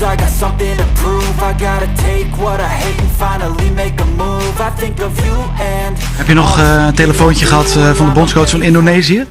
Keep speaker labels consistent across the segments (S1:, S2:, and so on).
S1: lose, I got something to prove. I gotta take what I hate and finally make a move. I think of you and...
S2: Heb je nog een telefoontje gehad van de bondscoach van Indonesië?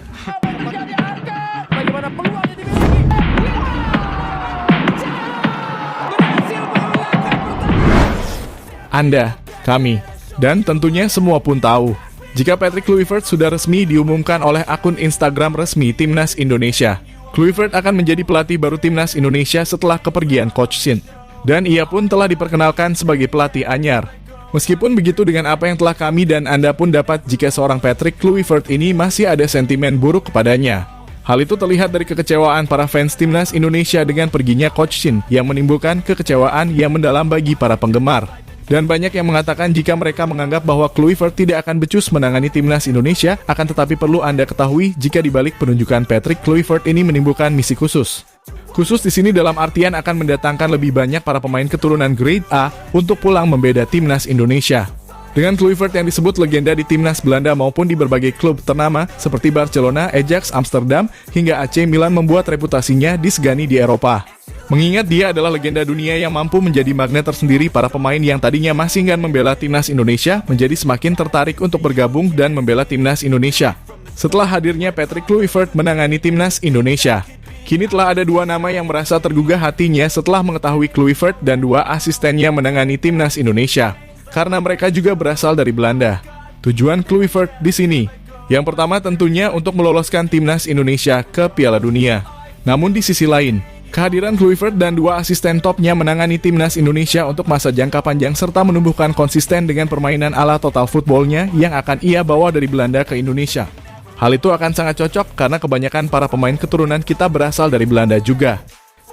S3: Anda, kami, dan tentunya semua pun tahu jika Patrick Kluivert sudah resmi diumumkan oleh akun Instagram resmi Timnas Indonesia. Kluivert akan menjadi pelatih baru Timnas Indonesia setelah kepergian Coach Shin. Dan ia pun telah diperkenalkan sebagai pelatih anyar. Meskipun begitu, dengan apa yang telah kami dan Anda pun dapat jika seorang Patrick Kluivert ini masih ada sentimen buruk kepadanya. Hal itu terlihat dari kekecewaan para fans Timnas Indonesia dengan perginya Coach Shin yang menimbulkan kekecewaan yang mendalam bagi para penggemar. Dan banyak yang mengatakan jika mereka menganggap bahwa Kluivert tidak akan becus menangani Timnas Indonesia, akan tetapi perlu Anda ketahui jika dibalik penunjukan Patrick Kluivert ini menimbulkan misi khusus. Khusus di sini dalam artian akan mendatangkan lebih banyak para pemain keturunan grade A untuk pulang membela Timnas Indonesia. Dengan Kluivert yang disebut legenda di Timnas Belanda maupun di berbagai klub ternama seperti Barcelona, Ajax, Amsterdam, hingga AC Milan membuat reputasinya disegani di Eropa. Mengingat dia adalah legenda dunia yang mampu menjadi magnet tersendiri, para pemain yang tadinya masih enggan membela Timnas Indonesia menjadi semakin tertarik untuk bergabung dan membela Timnas Indonesia. Setelah hadirnya Patrick Kluivert menangani Timnas Indonesia, kini telah ada dua nama yang merasa tergugah hatinya setelah mengetahui Kluivert dan dua asistennya menangani Timnas Indonesia. Karena mereka juga berasal dari Belanda. Tujuan Kluivert di sini, yang pertama tentunya untuk meloloskan Timnas Indonesia ke Piala Dunia. Namun di sisi lain, kehadiran Kluivert dan dua asisten topnya menangani Timnas Indonesia untuk masa jangka panjang serta menumbuhkan konsisten dengan permainan ala total footballnya yang akan ia bawa dari Belanda ke Indonesia. Hal itu akan sangat cocok karena kebanyakan para pemain keturunan kita berasal dari Belanda juga.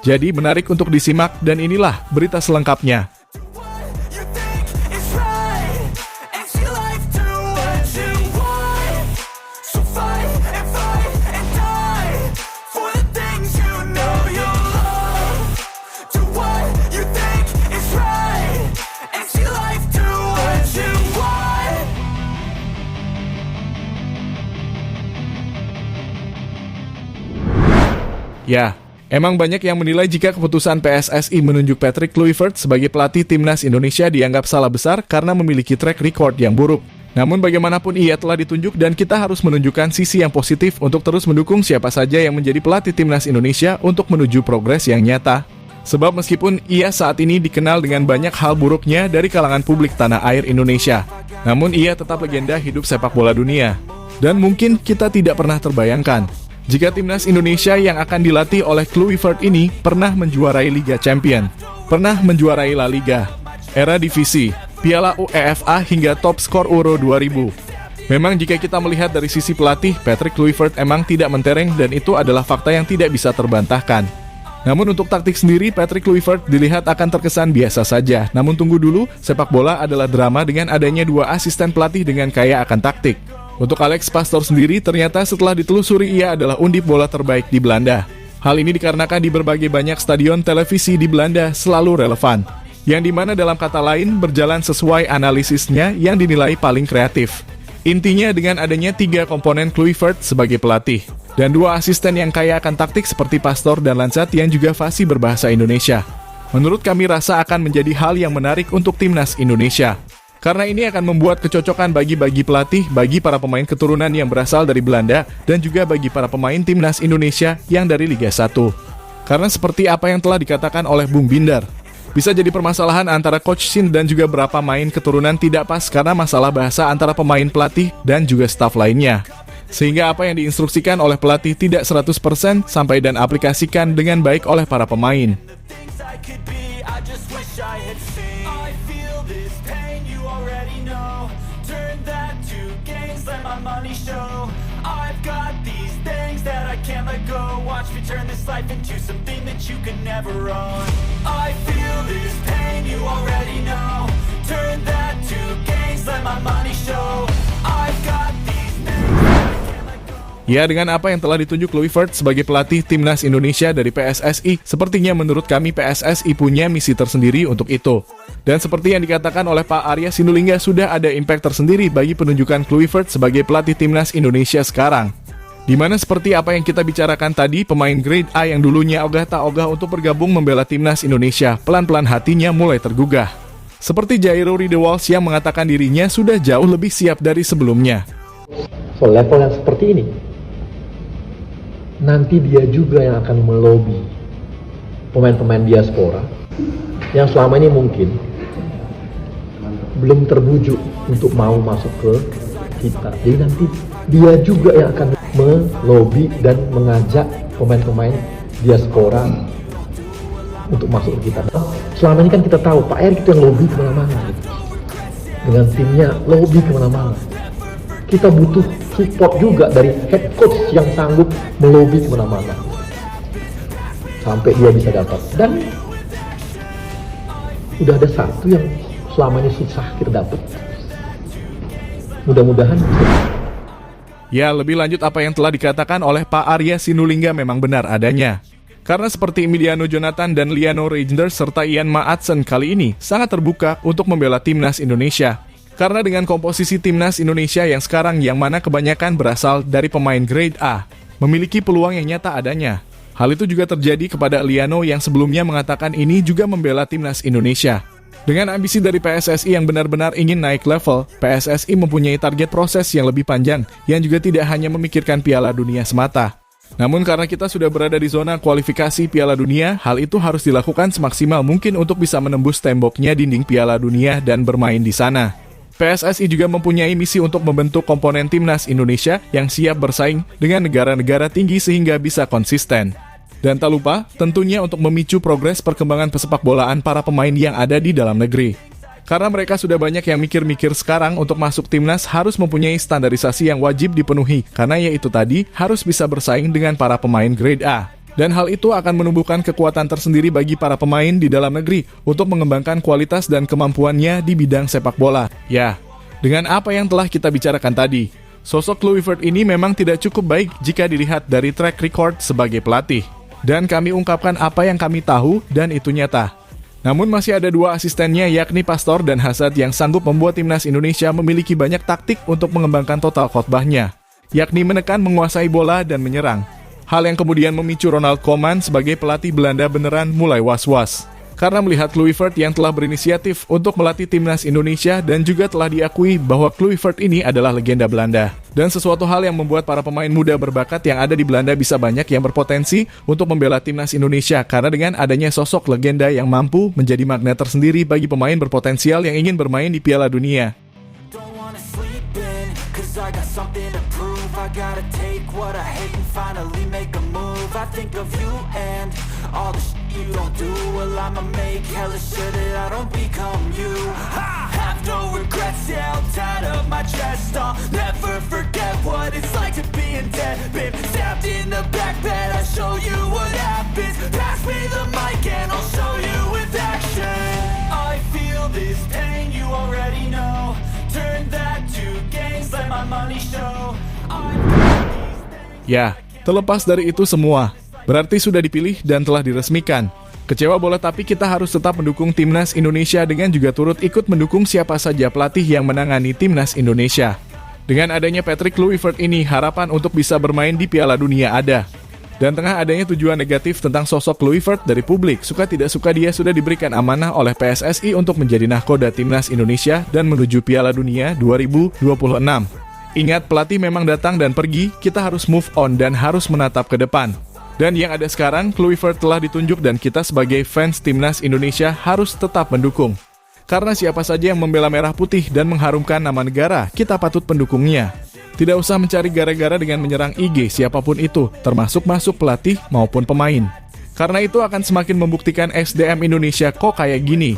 S3: Jadi menarik untuk disimak dan inilah berita selengkapnya. Ya, emang banyak yang menilai jika keputusan PSSI menunjuk Patrick Kluivert sebagai pelatih Timnas Indonesia dianggap salah besar karena memiliki track record yang buruk. Namun bagaimanapun ia telah ditunjuk dan kita harus menunjukkan sisi yang positif untuk terus mendukung siapa saja yang menjadi pelatih Timnas Indonesia untuk menuju progres yang nyata. Sebab meskipun ia saat ini dikenal dengan banyak hal buruknya dari kalangan publik tanah air Indonesia, namun ia tetap legenda hidup sepak bola dunia. Dan mungkin kita tidak pernah terbayangkan jika Timnas Indonesia yang akan dilatih oleh Kluivert ini pernah menjuarai Liga Champion, pernah menjuarai La Liga, era divisi, Piala UEFA hingga top skor Euro 2000. Memang jika kita melihat dari sisi pelatih, Patrick Kluivert emang tidak mentereng dan itu adalah fakta yang tidak bisa terbantahkan. Namun untuk taktik sendiri, Patrick Kluivert dilihat akan terkesan biasa saja. Namun tunggu dulu, sepak bola adalah drama dengan adanya dua asisten pelatih dengan kaya akan taktik. Untuk Alex Pastoor sendiri, ternyata setelah ditelusuri ia adalah undip bola terbaik di Belanda. Hal ini dikarenakan di berbagai banyak stadion televisi di Belanda selalu relevan, yang dimana dalam kata lain berjalan sesuai analisisnya yang dinilai paling kreatif. Intinya dengan adanya 3 komponen Kluivert sebagai pelatih, dan 2 asisten yang kaya akan taktik seperti Pastoor dan Lansat yang juga fasih berbahasa Indonesia. Menurut kami rasa akan menjadi hal yang menarik untuk Timnas Indonesia. Karena ini akan membuat kecocokan bagi pelatih, bagi para pemain keturunan yang berasal dari Belanda, dan juga bagi para pemain Timnas Indonesia yang dari Liga 1. Karena seperti apa yang telah dikatakan oleh Bung Binder, bisa jadi permasalahan antara Coach Shin dan juga beberapa main keturunan tidak pas karena masalah bahasa antara pemain pelatih dan juga staf lainnya. Sehingga apa yang diinstruksikan oleh pelatih tidak 100% sampai dan aplikasikan dengan baik oleh para pemain. Money show. I've got these things that I can't let go. Watch me turn this life into something that you can never own. I feel this pain, you already know. Turn that to gains, let my money show. I've got these things that I can't let go. Ya, dengan apa yang telah ditunjuk Kluivert sebagai pelatih Timnas Indonesia dari PSSI, sepertinya menurut kami PSSI punya misi tersendiri untuk itu. Dan seperti yang dikatakan oleh Pak Arya Sinulinga, sudah ada impact tersendiri bagi penunjukan Kluivert sebagai pelatih Timnas Indonesia sekarang. Di mana seperti apa yang kita bicarakan tadi, pemain grade A yang dulunya ogah tak ogah untuk bergabung membela timnas Indonesia, pelan-pelan hatinya mulai tergugah. Seperti Jairo Riedewald yang mengatakan dirinya sudah jauh lebih siap dari sebelumnya.
S4: So level yang seperti ini, nanti dia juga yang akan melobi pemain-pemain diaspora yang selama ini mungkin belum terbujuk untuk mau masuk ke kita. Jadi nanti dia juga yang akan melobi dan mengajak pemain-pemain diaspora untuk masuk ke kita. Selama ini kan kita tahu Pak Erick itu yang lobby kemana-mana, dengan timnya lobby kemana-mana. Kita butuh support juga dari head coach yang sanggup melobi kemana-mana sampai dia bisa dapat. Dan udah ada satu yang selama ini susah kita dapat. Mudah-mudahan.
S3: Ya, lebih lanjut apa yang telah dikatakan oleh Pak Arya Sinulinga memang benar adanya. Karena seperti Emiliano Jonathan dan Liano Reijnders serta Ian Maatsen kali ini sangat terbuka untuk membela timnas Indonesia. Karena dengan komposisi timnas Indonesia yang sekarang yang mana kebanyakan berasal dari pemain grade A, memiliki peluang yang nyata adanya. Hal itu juga terjadi kepada Liano yang sebelumnya mengatakan ini juga membela timnas Indonesia. Dengan ambisi dari PSSI yang benar-benar ingin naik level, PSSI mempunyai target proses yang lebih panjang, yang juga tidak hanya memikirkan Piala Dunia semata. Namun karena kita sudah berada di zona kualifikasi Piala Dunia, hal itu harus dilakukan semaksimal mungkin untuk bisa menembus temboknya dinding Piala Dunia dan bermain di sana. PSSI juga mempunyai misi untuk membentuk komponen timnas Indonesia yang siap bersaing dengan negara-negara tinggi sehingga bisa konsisten. Dan tak lupa, tentunya untuk memicu progres perkembangan pesepak bolaan para pemain yang ada di dalam negeri. Karena mereka sudah banyak yang mikir-mikir sekarang untuk masuk timnas harus mempunyai standarisasi yang wajib dipenuhi, karena yaitu tadi harus bisa bersaing dengan para pemain grade A. Dan hal itu akan menumbuhkan kekuatan tersendiri bagi para pemain di dalam negeri untuk mengembangkan kualitas dan kemampuannya di bidang sepak bola. Ya, dengan apa yang telah kita bicarakan tadi, sosok Kluivert ini memang tidak cukup baik jika dilihat dari track record sebagai pelatih. Dan kami ungkapkan apa yang kami tahu dan itu nyata. Namun masih ada dua asistennya yakni Pastor dan Hazard yang sanggup membuat timnas Indonesia memiliki banyak taktik untuk mengembangkan total khotbahnya, yakni menekan, menguasai bola dan menyerang. Hal yang kemudian memicu Ronald Koeman sebagai pelatih Belanda beneran mulai was-was. Karena melihat Kluivert yang telah berinisiatif untuk melatih timnas Indonesia dan juga telah diakui bahwa Kluivert ini adalah legenda Belanda. Dan sesuatu hal yang membuat para pemain muda berbakat yang ada di Belanda bisa banyak yang berpotensi untuk membela timnas Indonesia karena dengan adanya sosok legenda yang mampu menjadi magnet tersendiri bagi pemain berpotensial yang ingin bermain di Piala Dunia.
S1: I got something to prove. I gotta take what I hate and finally make a move. I think of you and all the shit you don't do. Well, I'ma make hella sure that I don't become you. I have no regrets, yeah, I'll tie up my chest. I'll never forget what it's like to be in debt. Been stabbed in the back bed, I'll show you what happens. Pass me the mic and I'll show you with action. I feel this pain, you already know. Turn that to gains, let my money show.
S3: Ya, terlepas dari itu semua, berarti sudah dipilih dan telah diresmikan. Kecewa boleh tapi kita harus tetap mendukung timnas Indonesia dengan juga turut ikut mendukung siapa saja pelatih yang menangani timnas Indonesia. Dengan adanya Patrick Kluivert ini, harapan untuk bisa bermain di Piala Dunia ada. Dan tengah adanya tujuan negatif tentang sosok Kluivert dari publik, suka tidak suka dia sudah diberikan amanah oleh PSSI untuk menjadi nahkoda timnas Indonesia dan menuju Piala Dunia 2026. Ingat, pelatih memang datang dan pergi, kita harus move on dan harus menatap ke depan. Dan yang ada sekarang, Kluivert telah ditunjuk dan kita sebagai fans timnas Indonesia harus tetap mendukung. Karena siapa saja yang membela merah putih dan mengharumkan nama negara, kita patut pendukungnya. Tidak usah mencari gara-gara dengan menyerang IG siapapun itu, termasuk masuk pelatih maupun pemain. Karena itu akan semakin membuktikan SDM Indonesia kok kayak gini.